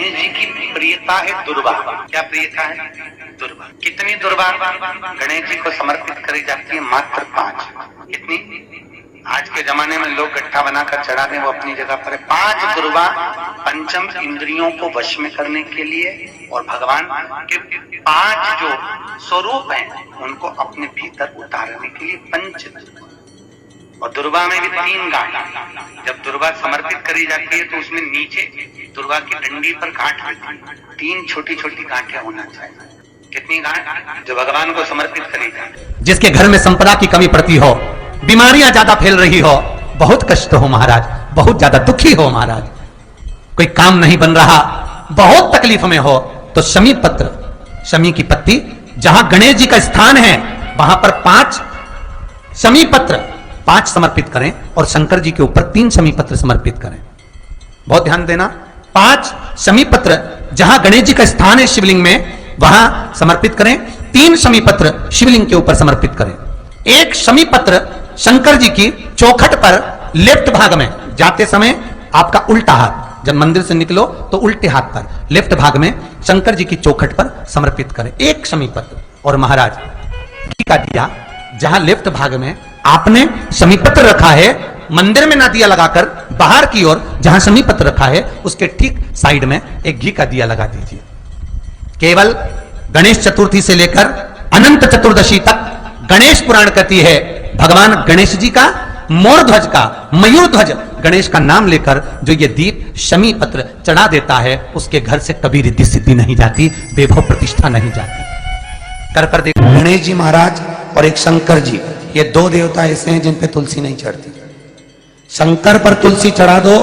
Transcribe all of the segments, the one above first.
गणेश जी की प्रियता है दुर्वा। क्या प्रियता है? दुर्वा। कितनी दुर्वा गणेश जी को समर्पित करी जाती है? मात्र 5। कितनी? आज के जमाने में लोग गट्ठा बनाकर चढ़ा दें, वो अपनी जगह पर है। 5 दुर्वा पंचम इंद्रियों को वश में करने के लिए और भगवान के 5 जो स्वरूप हैं उनको अपने भीतर उतारने के लिए 5 दुर्वा। और दुर्वा में भी 3 गांठ। जब दुर्वा समर्पित करी जाती है तो उसमें नीचे दुर्वा की डंडी पर गांठ होती है। 3 छोटी छोटी गांठें होना चाहिए। कितनी गांठ? जो भगवान को समर्पित करी जाए। जिसके घर में संपदा की कमी पड़ती हो, बीमारियां ज्यादा फैल रही हो, बहुत कष्ट हो महाराज, बहुत ज्यादा दुखी हो महाराज, कोई काम नहीं बन रहा, बहुत तकलीफ में हो, तो शमी पत्र, शमी की पत्ती, जहां गणेश जी का स्थान है वहां पर 5 शमी पत्र 5 समर्पित करें और शंकर जी के ऊपर 3 शमी पत्र समर्पित करें। बहुत ध्यान देना, 5 शमी पत्र जहां गणेश जी का स्थान है शिवलिंग में वहां समर्पित करें, 3 शमी पत्र शिवलिंग के ऊपर समर्पित करें। 1 शमी पत्र शंकर जी की चौखट पर लेफ्ट भाग में, जाते समय आपका उल्टा हाथ, जब मंदिर से निकलो तो उल्टे हाथ पर लेफ्ट भाग में शंकर जी की चौखट पर समर्पित करें 1 शमी पत्र। और महाराज घी का दिया जहां लेफ्ट भाग में आपने शमी पत्र रखा है, मंदिर में ना दिया लगाकर बाहर की ओर जहां शमी पत्र रखा है उसके ठीक साइड में एक घी का दिया लगा दीजिए। केवल गणेश चतुर्थी से लेकर अनंत चतुर्दशी तक गणेश पुराण कहती है भगवान गणेश जी का मोर ध्वज का, मयूर ध्वज गणेश का नाम लेकर जो ये दीप शमी पत्र चढ़ा देता है उसके घर से कभी रिद्धि सिद्धि नहीं जाती, वैभव प्रतिष्ठा नहीं जाती। कर कर देख, गणेश जी महाराज और एक शंकर जी, ये 2 देवता ऐसे हैं जिन पे तुलसी नहीं चढ़ती। शंकर पर तुलसी चढ़ा दो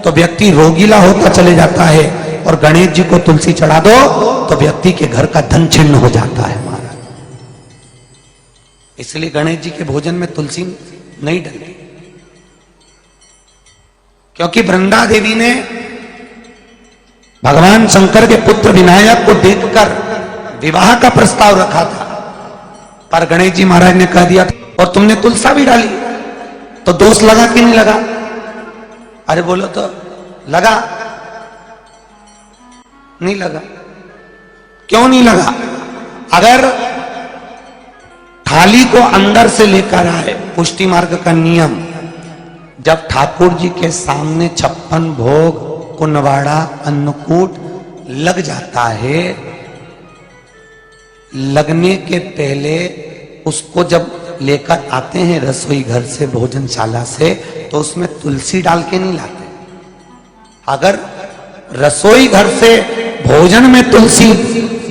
तो व्यक्ति रोगीला होता चले जाता है, और गणेश जी को तुलसी चढ़ा दो तो व्यक्ति के घर का धन छिन्न हो जाता है महाराज। इसलिए गणेश जी के भोजन में तुलसी नहीं डलती, क्योंकि वृंदा देवी ने भगवान शंकर के पुत्र विनायक को देखकर विवाह का प्रस्ताव रखा था, पर गणेश जी महाराज ने कह दिया और तुमने तुलसा भी डाली, तो दोष लगा कि नहीं लगा? अरे बोलो तो लगा? नहीं लगा। क्यों नहीं लगा? अगर थाली को अंदर से लेकर आए, पुष्टि मार्ग का नियम, जब ठाकुर जी के सामने 56 भोग, कुनवाड़ा, अन्नकूट लग जाता है, लगने के पहले उसको जब लेकर आते हैं रसोई घर से, भोजनशाला से, तो उसमें तुलसी डाल के नहीं लाते। अगर रसोई घर से भोजन में तुलसी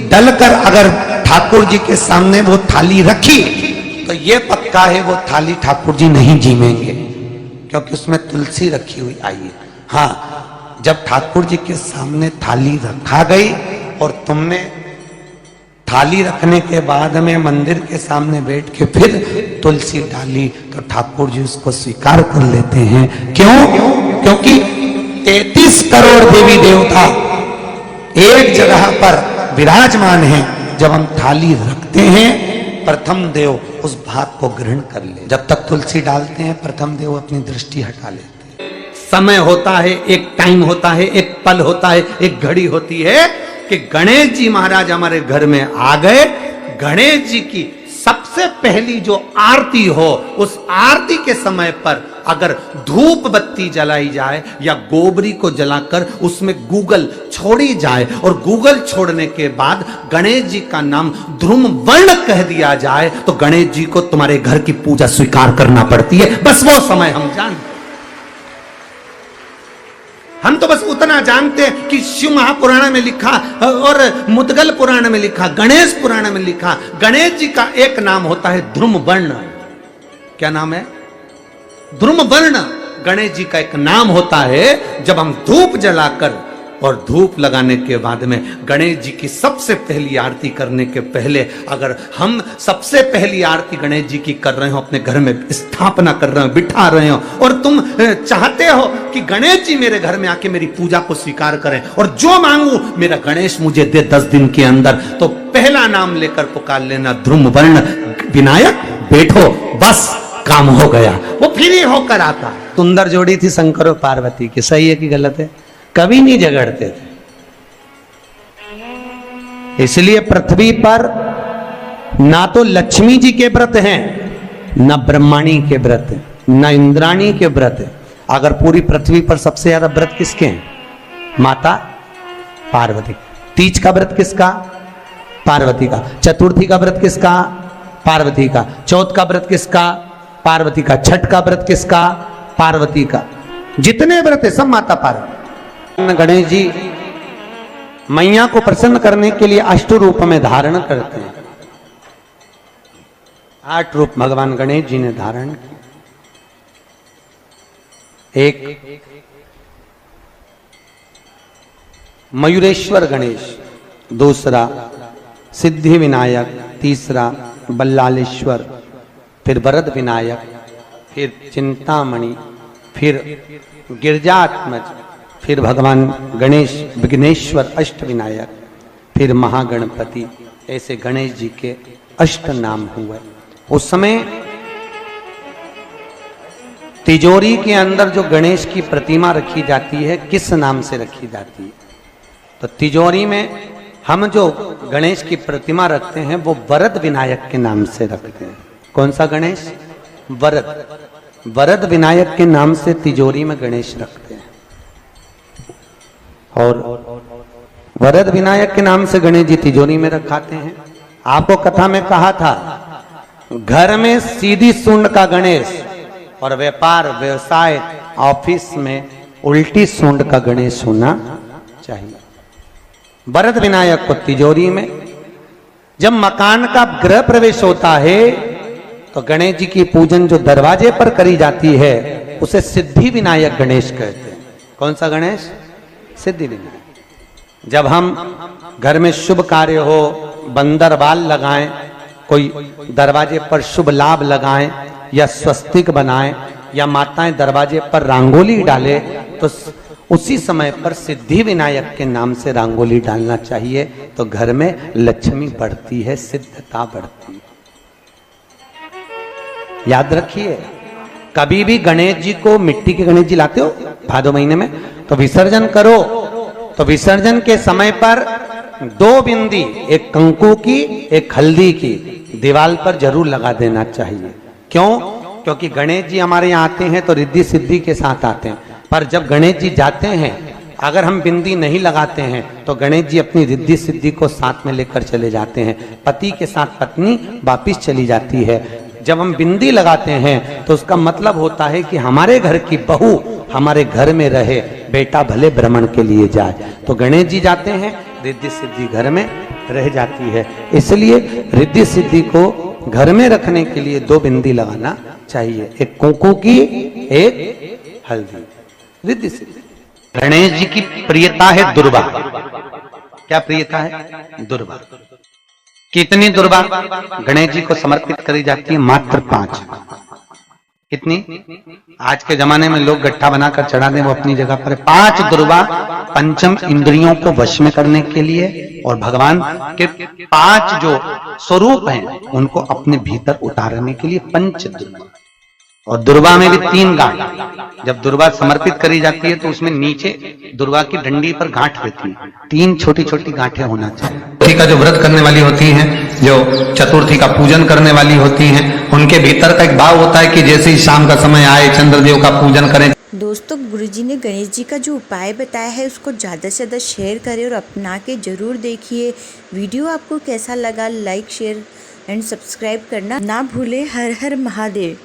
डलकर अगर ठाकुर जी के सामने वो थाली रखी तो ये पक्का है वो थाली ठाकुर जी नहीं जीमेंगे, क्योंकि उसमें तुलसी रखी हुई आई है। हाँ, जब ठाकुर जी के सामने थाली रखा गई और तुमने थाली रखने के बाद में मंदिर के सामने बैठ के फिर तुलसी डाली तो ठाकुर जी उसको स्वीकार कर लेते हैं। क्यों? क्योंकि 33 करोड़ देवी देवता एक जगह पर विराजमान हैं। जब हम थाली रखते हैं प्रथम देव उस भाग को ग्रहण कर ले। जब तक तुलसी डालते हैं प्रथम देव अपनी दृष्टि हटा लेते हैं। समय होता है, एक टाइम होता है, एक पल होता है, एक घड़ी होती है कि गणेश जी महाराज हमारे घर में आ गए। गणेश जी की सबसे पहली जो आरती हो, उस आरती के समय पर अगर धूप बत्ती जलाई जाए या गोबरी को जलाकर उसमें गूगल छोड़ी जाए और गूगल छोड़ने के बाद गणेश जी का नाम ध्रुम वर्ण कह दिया जाए तो गणेश जी को तुम्हारे घर की पूजा स्वीकार करना पड़ती है। बस वो समय हम जानते, हम तो बस उतना जानते हैं कि शिव महापुराण में लिखा और मुद्गल पुराण में लिखा, गणेश पुराण में लिखा, गणेश जी का एक नाम होता है ध्रुम वर्ण। क्या नाम है? ध्रुम वर्ण गणेश जी का एक नाम होता है। जब हम धूप जलाकर और धूप लगाने के बाद में गणेश जी की सबसे पहली आरती करने के पहले अगर हम सबसे पहली आरती गणेश जी की कर रहे हो, अपने घर में स्थापना कर रहे हो, बिठा रहे हो, और तुम चाहते हो कि गणेश जी मेरे घर में आके मेरी पूजा को स्वीकार करें और जो मांगू मेरा गणेश मुझे दे 10 दिन के अंदर, तो पहला नाम लेकर पुकार लेना ध्रुम वर्ण विनायक, बैठो, बस काम हो गया। वो फ्री होकर आता। सुंदर जोड़ी थी शंकर और पार्वती की, सही है कि गलत है? कभी नहीं झगड़ते थे, इसलिए पृथ्वी पर ना तो लक्ष्मी जी के व्रत हैं, न ब्रह्माणी के व्रत, न इंद्राणी के व्रत। अगर पूरी पृथ्वी पर सबसे ज्यादा व्रत किसके हैं? माता पार्वती। तीज का व्रत किसका? पार्वती का। चतुर्थी का व्रत किसका? पार्वती का। चौथ का व्रत किसका? पार्वती का। छठ का व्रत किसका? पार्वती का। जितने व्रत है सब माता पार्वती। गणेश जी मैया को प्रसन्न करने के लिए अष्ट रूप में धारण करते हैं। 8 रूप भगवान गणेश जी ने धारण किए। एक मयूरेश्वर गणेश, दूसरा सिद्धि विनायक, तीसरा बल्लालेश्वर, फिर वरद विनायक, फिर चिंतामणि, फिर गिरजात्मज, फिर भगवान गणेश विघ्नेश्वर अष्ट विनायक, फिर महागणपति। ऐसे गणेश जी के अष्ट नाम हुए। उस समय तिजोरी के अंदर जो गणेश की प्रतिमा रखी जाती है किस नाम से रखी जाती है? तो तिजोरी में हम जो गणेश की प्रतिमा रखते हैं वो वरद विनायक के नाम से रखते हैं। कौन सा गणेश? वरद। वरद विनायक के नाम से तिजोरी में गणेश रखते हैं। और वरद विनायक के नाम से गणेश जी तिजोरी में रखाते हैं। आपको कथा में कहा था, घर में सीधी सूंड का गणेश और व्यापार व्यवसाय ऑफिस में उल्टी सूंड का गणेश होना चाहिए। वरद विनायक को तिजोरी में। जब मकान का गृह प्रवेश होता है तो गणेश जी की पूजन जो दरवाजे पर करी जाती है उसे सिद्धि विनायक गणेश कहते हैं। कौन सा गणेश? सिद्धि विनायक। जब हम घर में शुभ कार्य हो, बंदर बाल लगाएं, कोई दरवाजे पर शुभ लाभ लगाएं या स्वस्तिक बनाएं या माताएं दरवाजे पर रंगोली डाले तो उसी समय पर सिद्धि विनायक के नाम से रंगोली डालना चाहिए। तो घर में लक्ष्मी बढ़ती है, सिद्धता बढ़ती है। याद रखिए, कभी भी गणेश जी को, मिट्टी के गणेश जी लाते हो भादो महीने में, तो विसर्जन करो तो विसर्जन के समय पर 2 बिंदी, एक कंकु की एक हल्दी की, दीवार पर जरूर लगा देना चाहिए। क्यों? क्योंकि गणेश जी हमारे यहाँ आते हैं तो रिद्धि सिद्धि के साथ आते हैं, पर जब गणेश जी जाते हैं अगर हम बिंदी नहीं लगाते हैं तो गणेश जी अपनी रिद्धि सिद्धि को साथ में लेकर चले जाते हैं। पति के साथ पत्नी वापिस चली जाती है। जब हम बिंदी लगाते हैं तो उसका मतलब होता है कि हमारे घर की बहू हमारे घर में रहे, बेटा भले भ्रमण के लिए जाए। तो गणेश जी जाते हैं, रिद्धि सिद्धि घर में रह जाती है। इसलिए रिद्धि सिद्धि को घर में रखने के लिए 2 बिंदी लगाना चाहिए, एक कुंकू की एक हल्दी। रिद्धि सिद्धि। गणेश जी की प्रियता है दुर्वा। क्या प्रियता है? दुर्वा। कितनी दुर्वा गणेश जी को समर्पित करी जाती है? मात्र 5। कितनी? आज के जमाने में लोग गट्ठा बनाकर चढ़ा दें, वो अपनी जगह पर 5 दुर्वा पंचम इंद्रियों को वश में करने के लिए और भगवान के 5 जो स्वरूप हैं उनको अपने भीतर उतारने के लिए 5 दुर्वा। और दुर्वा में भी 3 गांठ। जब दुर्वा समर्पित करी जाती है तो उसमें नीचे दुर्वा की डंडी पर गांठ रहती है, 3 छोटी छोटी गांठें होना चाहिए। चतुर्थी का जो व्रत करने वाली होती हैं, जो चतुर्थी का पूजन करने वाली होती हैं, उनके भीतर का एक भाव होता है कि जैसे ही शाम का समय आए चंद्रदेव का पूजन करें। दोस्तों, गुरुजी ने गणेश जी का जो उपाय बताया है उसको ज़्यादा से ज़्यादा शेयर करें और अपना के ज़रूर देखिए। वीडियो आपको कैसा लगा, लाइक शेयर एंड सब्सक्राइब करना ना भूलें। हर हर महादेव।